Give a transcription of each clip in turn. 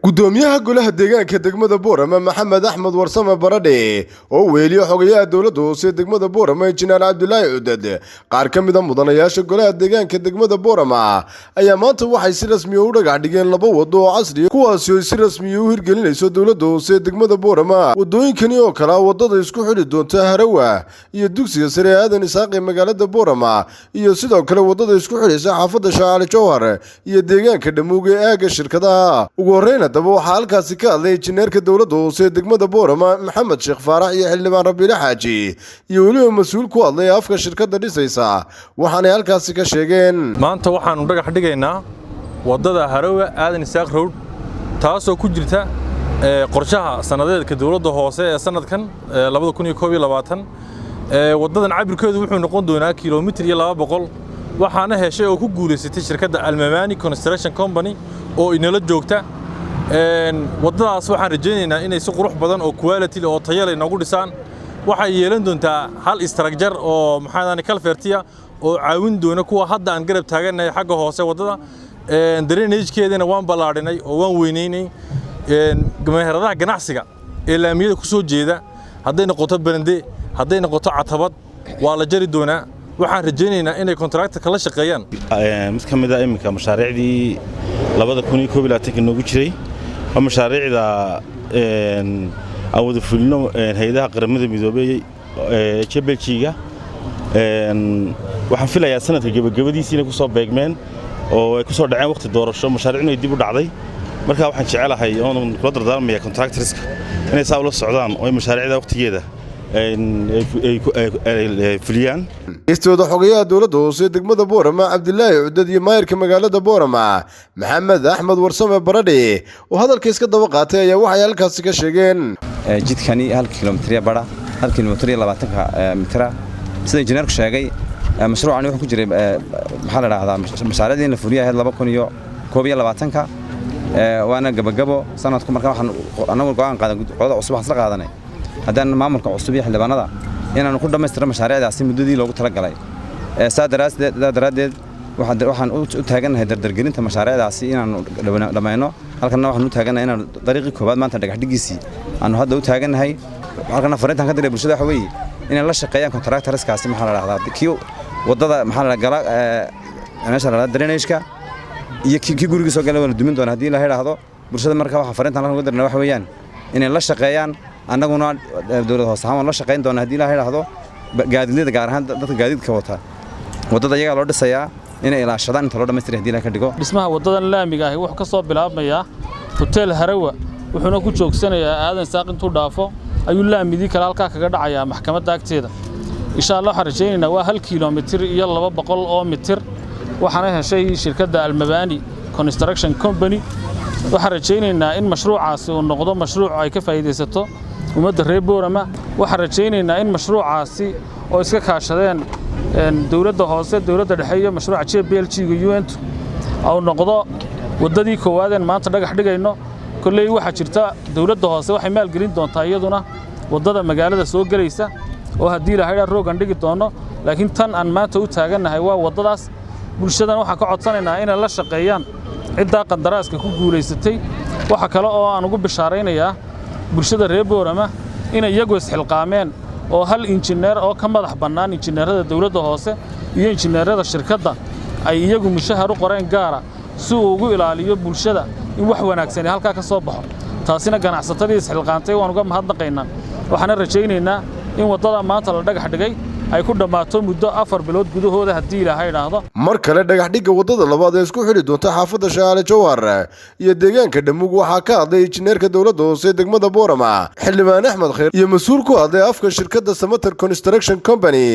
gudoomiyaha golaha deegaanka degmada Boorama Maxamed Axmed Warsame Baradhe oo weeliyo xogayaha dawladda hoose degmada Boorama Injineer Cabdullaahi Cudad qaar ka mid ah mudanayaasha golaha deegaanka degmada Boorama ayaa maanta waxay si rasmi ah u dhagax dhigeen laba wado oo casri ah kuwaas oo si rasmi ah u hirgelinayso dawladda hoose degmada Boorama wadooyinkani oo kala wadada isku xidhi doonta Harawa iyo dugsiga sare aadan isaaq ee magaalada Boorama iyo sidoo kale wadada isku xidhaysa xaafadda Shaale Jowhar iyo deegaanka Dhamuug ee aaga shirkadaha ugu horeyn daba waxaa halkaasi ka hadlay injineerka dawladda hoose degmada Boorama Maxamed Sheekh Faarax iyo xildhibaan Rabiile Xaaji iyo waliba mas'uul ku hadlay afka shirkadda dhisaysa waxaana halkaasi ka sheegeen maanta waxaanu dhagax dhigaynaa wadada Harawa aadan isaaq road taasoo ku jirta qorshaha sanadeedka dawladda hoose ee sanadkan 2021 wadadan cabirkeedu wuxuu noqon doonaa kiiloomitir iyo 200 waxaana heshay oo ku guuleysatay shirkadda Almamani Construction Company oo inala joogta wadadaas waxaan rajaynaynaa inay si qurux badan oo quality oo tayo leh nagu dhisaan waxay yeelan doontaa hal structure oo maxaadani kalfertiya oo caawin doona kuwa hadda aan garab taaganahay xagga hoose wadada drainage-keedana waan balaadhinay oo waan weynaynay meheradaha ganacsiga ee laamiyada ku soo jeeda hadday noqoto barande hadday noqoto catabad waa la jari doonaa waxaan rajaynaynaa inay contractor kala shaqeeyaan mid ka mid ah iminka mashaariicdii 2021 noogu jiray waa mashaariicda aan wada fulino hay'adaha qaramada midoobay ee Belgiga waxaan filayaa sanadka gabagabadiisa inay ku soo beegmeen oo ay ku soo dhaceen waqti doorasho mashaariicdu dib u dhacday marka waxaan jecelahay oo kula dardaarmayaa contractorska inay saab la socdaan oo mashaariicda waqtigeeda fuliyaan istooda xogayaha dawladda hoose degmada Boorama Cabdullaahi Cudad iyo maayirka magaalada Boorama Maxamed Axmed Warsame Baradhe oo hadalka iska daba qaatay ayaa waxay halkaasi ka sheegeen jidkani 1 kiiloomitir bara 1 kiiloomitir 20 mitir sida injineerku sheegay mashruucani wuxuu ku jiray maxaa la raahdaa mashaariicdii la fuliyay 2021 waana gabagabo sanadku markaa waxaan anagu go'aan qaadan qodobada cusub waxaan isla qaadanay haddaan maamulka cusub iyo xildhibaanada inaanu ku dhameystiro mashaariicdaasi muddadii loogu talagalay saadaradeed waxaan u taaganahay dardargelinta mashaariicdaasi inaanu dhamayno halkana waxaan u taaganahay inaan dariiqii koobaad maanta dhagax dhigiisii aanu hadda u taaganahay halkana fariintan ka diray bulshada waxa weeye inay la shaqeeyaan contractorskaasi maxaa la raahdaa kii wadada maxaa la gala meesha la drainage-ka iyo kii guriga soo galay wala dumin doona haddii la yiraahdo bulshada markaa waxa fariintan laga dirnaa waxa weeyaan inay la shaqeeyaan annaguna dawladda hoose ahaan la shaqeyn doona haddii la yiraahdo gaadiidleyda gaar ahaan dadka gaadiidka wata wadada iyaga loo dhisayaa inay ilaashadaan inta loo dhameystiray haddii la ka dhigo dhismaha wadadan laamiga ah wuxuu ka soo bilaabmayaa hotel Harawa wuxuuna ku joogsanayaa aadan saaq intuu dhaafo ayuu laamidii kala halka kaga dhacayaa maxkamadda agteeda insha Allah waxaan rajaynaynaa waa 1 kiiloomitir iyo 200 oo mitir waxaana heshay shirkadda Almamani Construction Company waxaan rajaynaynaa in mashruucaasi uu noqdo mashruuc ay ka faa'iideysato ummadda reer Boorama waxaan rajaynaynaa in mashruucaasi oo iska kaashadeen dawladda hoose dawladda dhexe iyo mashruuca JBLG-ga UN oo noqdo wadadii koowaad ee maanta dhagax dhigayno kulay waxa jirta dawladda hoose waxay maalgelin doontaa iyaduna wadada magaalada soo galaysa oo haddii la hayra roogan dhigi doono laakiin tan aan maanta u taaganahay waa wadadaas bulshadana waxa ka codsanaynaa inay la shaqeeyaan cidda qandaraaska ku guuleysatay waxa kale oo aan ugu bishaaraynayaa bulshada reer Boorama inay iyagu isxilqaameen oo hal injineer oo ka madax bannaan injineerada dawladda hoose iyo injineerada shirkadda ay iyagu mushahar u qoreen gaara si uu ugu ilaaliyo bulshada in wax wanaagsan halka ka soo baxo taasina ganacsatadii isxilqaantay waan uga mahadnaqaynaa waxaan rajaynaynaa in wadada maanta la dhagax dhigay ay ku dhamaato muddo 4 bilood gudahooda haddii Ilaahay yiraahdo mar kale dhagax dhigga wadada labaad ee isku xidhi doonta xaafadda Shaale Jowhar iyo deegaanka Dhamuug waxaa ka hadlay injineerka dawladda hoose degmada Boorama xildhibaan Axmed Khayr iyo mas'uul ku hadlay afka shirkadda Samater Construction Company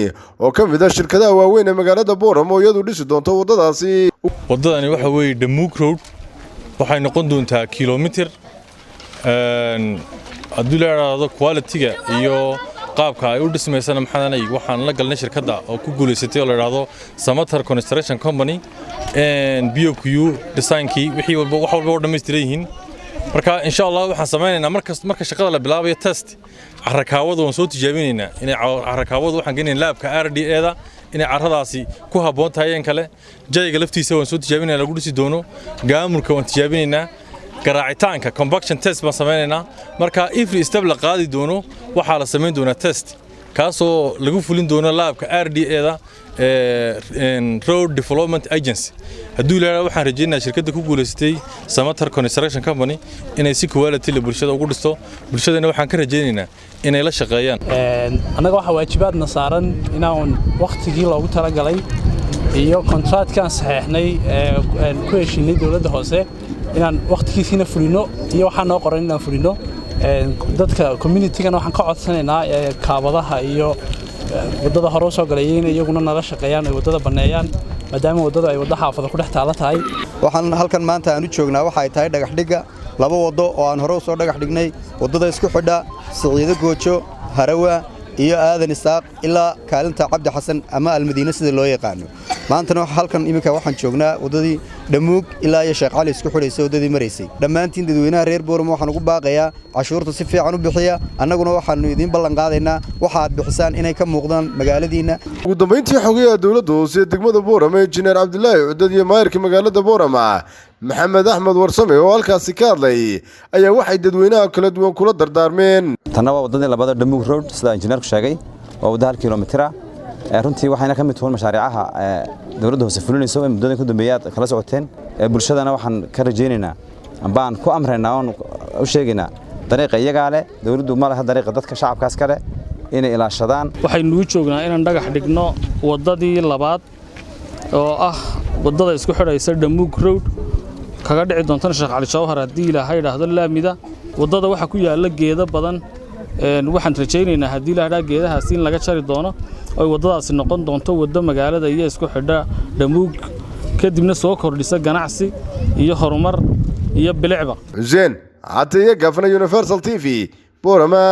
oo ka mid ah shirkadaha waaweyn ee magaalada Boorama oo iyadu dhisi doonto wadadaasi wadadani waxa weeye Dhamuug road waxay noqon doontaa kiiloomitir haddii la yiraahdo quality-ga iyo qaabka ay u dhismaysana maxaanay waxaan la galnay shirkadda oo ku guuleysatay oo la yiraahdo Samater Construction Company BOQ design-kii wixii walba wax walba oo dhameystiran yihiin marka insha Allah waxaan sameynaynaa marka shaqada la bilaabayo test carrakaawada waan soo tijaabinaynaa inay carrakaawada waxaan geenaynaa laabka RDA-da inay carradaasi ku habboon tahay in kale jayga laftiisa waan soo tijaabinaynaa lagu dhisi doono gaamulka waan tijaabinaynaa garaacitaanka compaction test baan samaynaynaa marka every step la qaadi doono waxaa la samayn doonaa test kaasoo lagu fulin doono laabka RDA-da Road Development Agency hadduu ilaahay waxaan rajaynayaa shirkadda ku guuleysatay Samatar Construction Company inay si quality la bulshada ugu dhisto bulshadana waxaan ka rajaynaynaa inay la shaqeeyaan anaga waxa waajibaadna saaran inaan waqtigii loogu talagalay iyo contractkan saxeexnay ku heshiinay dawladda hoose inaan waqtigiisina fulino iyo waxaan noo qoran inaan fulino dadka community-gana waxaan ka codsanaynaa kaabadaha iyo wadada hore soo galay in iyaguna nala shaqeeyaan oo wadada baneeyaan maadaama wadada ay wada xaafada ku dhex taala tahay waxaan halkan maanta aan u joognaa waxa ay tahay dhagax dhiga laba wado oo aan hore u soo dhagax dhignay wadada isku xidha Siciido Goojo Harawa iyo Aadan Isaaq ilaa kaalinta Cabdi Xasan ama Almadiina sida loo yaqaano maanta halkan imika waxaan joognaa wadadii Dhamuug ilaa iyo Sheekh Cali isku xidhaysay wadadii mareysay dhammaantiin dadweynaha reer Booramo waxaan ugu baaqayaa cashuurta si fiican u bixiya annaguna waxaan idin ballan qaadaynaa waxa aad bixisaan inay ka muuqdaan magaaladiina ugu dambeyntii xogayaha dawladda hoose degmada Booramo Injineer Cabdullaahi Cudad iyo maayirka magaalada Booramo Maxamed Axmed Warsame oo halkaasi ka hadlay ayaa waxay dadweynaha kala duwan kula dardaarmeen tan waa wadada labada Dhamuug Road sida injineerku sheegay waa wadada 1 kilomitir runtii waxayna ka mid tahay mashaariicaha dawladda hoose fulinayso ee muddada ku dambeeyay kala socoteen bulshadana waxaan ka rajaynaynaa baan ku amreynaa oo u sheegaynaa dariiqa iyaga leh dawladdu ma laha dariiqa dadka shacabkaas kale inay ilaashadaan waxaynu joognaa inaan dhagax dhigno wadadii labaad oo ah wadada isku xidhaysa Dhamuug Road kaga dhici doonta Sheekh Cali Jawhar hadii Ilaahay yiraahdo laamida wadada waxa ku yaala geedo badan waxaan rajaynaynaa hadii Ilaahay geedahaas in laga jari doono oo wadadaasi noqon doonto wado magaalada iyo isku xidha Dhamuug kadibna soo kordhisa ganacsi iyo horumar iyo bilicba Hussein Atiya Gafna Universal TV Boorama